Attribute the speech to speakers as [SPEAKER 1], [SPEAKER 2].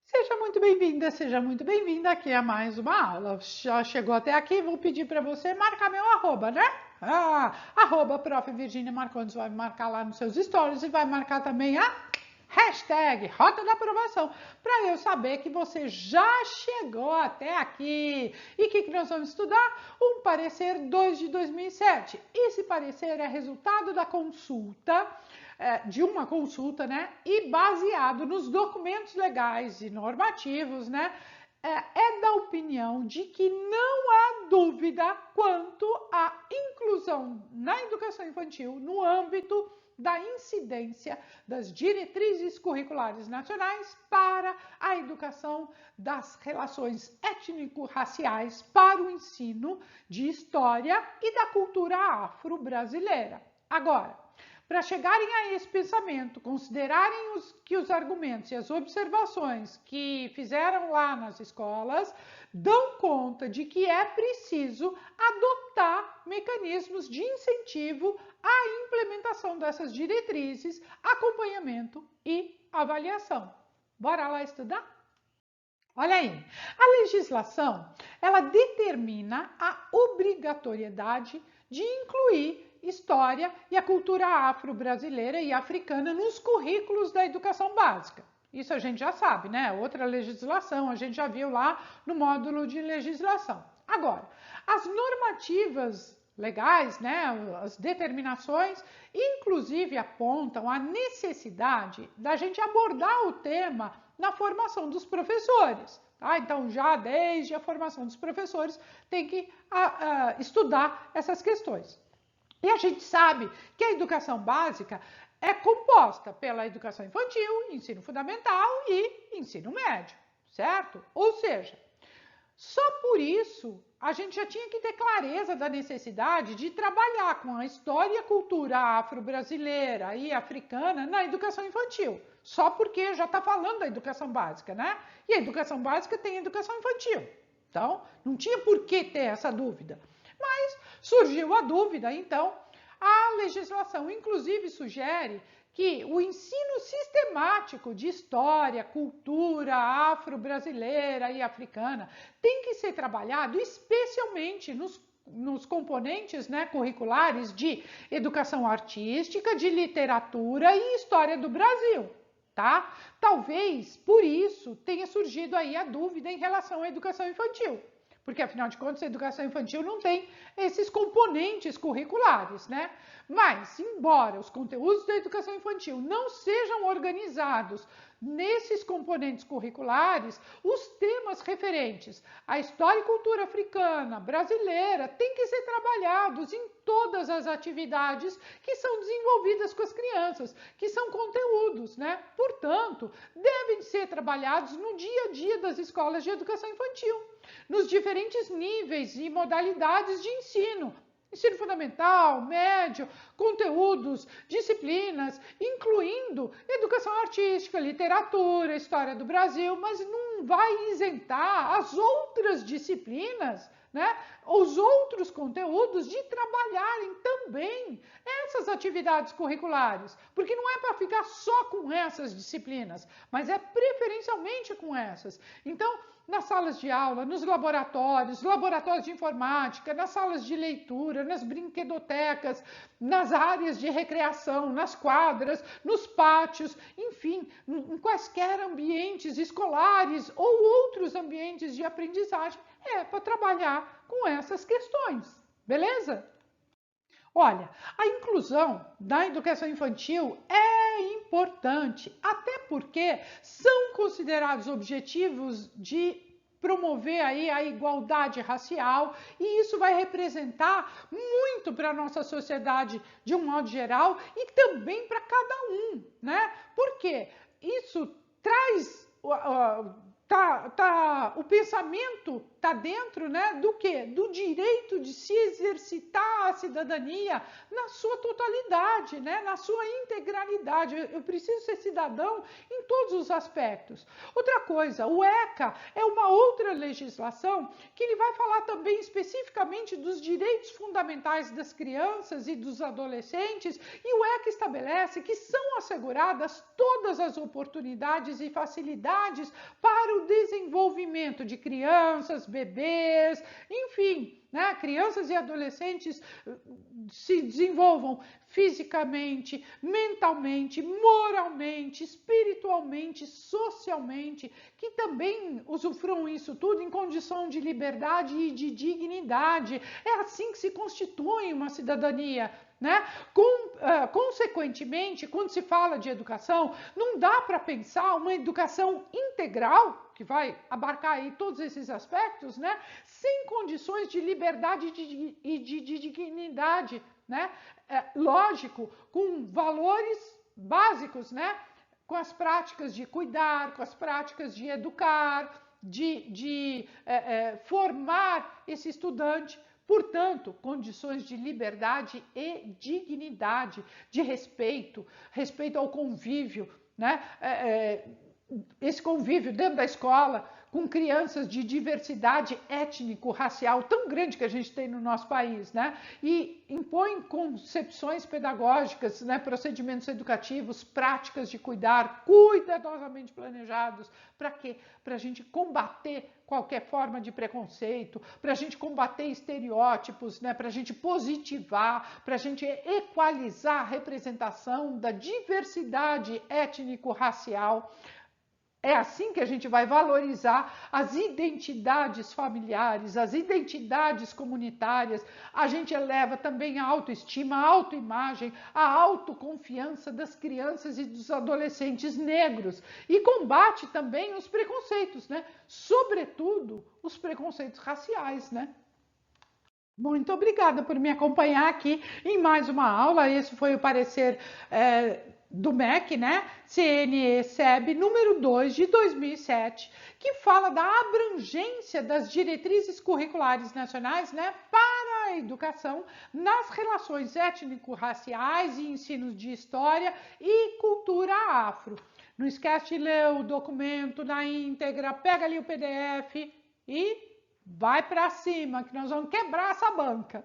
[SPEAKER 1] Seja muito bem-vinda, seja muito bem-vinda aqui a mais uma aula. Já chegou até aqui, vou pedir para você marcar meu arroba, né? Arroba Prof. Virginia Marcondes, vai marcar lá nos seus stories e vai marcar também a hashtag Rota da Aprovação, para eu saber que você já chegou até aqui. E o que nós vamos estudar? Um parecer 2 de 2007. Esse parecer é resultado da consulta, de uma consulta, né? E baseado nos documentos legais e normativos, né? É da opinião de que não há dúvida quanto à inclusão na educação infantil no âmbito da incidência das diretrizes curriculares nacionais para a educação das relações étnico-raciais para o ensino de história e da cultura afro-brasileira. Agora, para chegarem a esse pensamento, considerarem que os argumentos e as observações que fizeram lá nas escolas dão conta de que é preciso adotar mecanismos de incentivo à implementação dessas diretrizes, acompanhamento e avaliação. Bora lá estudar? Olha aí, a legislação, ela determina a obrigatoriedade de incluir história e a cultura afro-brasileira e africana nos currículos da educação básica. Isso a gente já sabe, né? Outra legislação, a gente já viu lá no módulo de legislação. Agora, as normativas legais, né, as determinações, inclusive apontam a necessidade da gente abordar o tema na formação dos professores. Tá? Então, já desde a formação dos professores, tem que estudar essas questões. E a gente sabe que a educação básica é composta pela educação infantil, ensino fundamental e ensino médio, certo? Ou seja, só por isso a gente já tinha que ter clareza da necessidade de trabalhar com a história e a cultura afro-brasileira e africana na educação infantil. Só porque já está falando da educação básica, né? E a educação básica tem a educação infantil. Então, não tinha por que ter essa dúvida. Mas surgiu a dúvida, então a legislação inclusive sugere que o ensino sistemático de história, cultura afro-brasileira e africana tem que ser trabalhado especialmente nos componentes, né, curriculares de educação artística, de literatura e história do Brasil. Tá? Talvez por isso tenha surgido aí a dúvida em relação à educação infantil. Porque, afinal de contas, a educação infantil não tem esses componentes curriculares, né? Mas, embora os conteúdos da educação infantil não sejam organizados nesses componentes curriculares, os temas referentes à história e cultura africana, brasileira, têm que ser trabalhados em todas as atividades que são desenvolvidas com as crianças, que são conteúdos, né? Portanto, devem ser trabalhados no dia a dia das escolas de educação infantil, nos diferentes níveis e modalidades de ensino. Ensino fundamental, médio, conteúdos, disciplinas, incluindo educação artística, literatura, história do Brasil, mas não vai isentar as outras disciplinas, né, os outros conteúdos de trabalharem também essas atividades curriculares, porque não é para ficar só com essas disciplinas, mas é preferencialmente com essas. Então, nas salas de aula, nos laboratórios, laboratórios de informática, nas salas de leitura, nas brinquedotecas, nas áreas de recreação, nas quadras, nos pátios, enfim, em quaisquer ambientes escolares ou outros ambientes de aprendizagem, é para trabalhar com essas questões, beleza? Olha, a inclusão da educação infantil é importante, até porque são considerados objetivos de promover aí a igualdade racial e isso vai representar muito para a nossa sociedade de um modo geral e também para cada um, né? Porque isso traz o pensamento está dentro, né, do quê? Do direito de se exercitar a cidadania na sua totalidade, né, na sua integralidade. Eu preciso ser cidadão em todos os aspectos. Outra coisa, o ECA é uma outra legislação que ele vai falar também especificamente dos direitos fundamentais das crianças e dos adolescentes, e o ECA estabelece que são asseguradas todas as oportunidades e facilidades para o desenvolvimento de crianças, bebês, enfim, né? Crianças e adolescentes se desenvolvam fisicamente, mentalmente, moralmente, espiritualmente, socialmente, que também usufruam isso tudo em condição de liberdade e de dignidade. É assim que se constitui uma cidadania. Né? Consequentemente, quando se fala de educação, não dá para pensar uma educação integral, que vai abarcar aí todos esses aspectos, né? Sem condições de liberdade e de dignidade, né? Lógico, com valores básicos, né? Com as práticas de cuidar, com as práticas de educar, de formar esse estudante. Portanto, condições de liberdade e dignidade, de respeito, respeito ao convívio, né? Esse convívio dentro da escola, com crianças de diversidade étnico-racial tão grande que a gente tem no nosso país, né? E impõe concepções pedagógicas, né? Procedimentos educativos, práticas de cuidar, cuidadosamente planejados. Para quê? Para a gente combater qualquer forma de preconceito, para a gente combater estereótipos, né? Para a gente positivar, para a gente equalizar a representação da diversidade étnico-racial. É assim que a gente vai valorizar as identidades familiares, as identidades comunitárias. A gente eleva também a autoestima, a autoimagem, a autoconfiança das crianças e dos adolescentes negros. E combate também os preconceitos, né? Sobretudo os preconceitos raciais, né? Muito obrigada por me acompanhar aqui em mais uma aula. Esse foi o parecer do MEC, né? CNE-CEB número 2 de 2007, que fala da abrangência das diretrizes curriculares nacionais, né, para a educação nas relações étnico-raciais e ensinos de história e cultura afro. Não esquece de ler o documento na íntegra, pega ali o PDF e vai para cima, que nós vamos quebrar essa banca.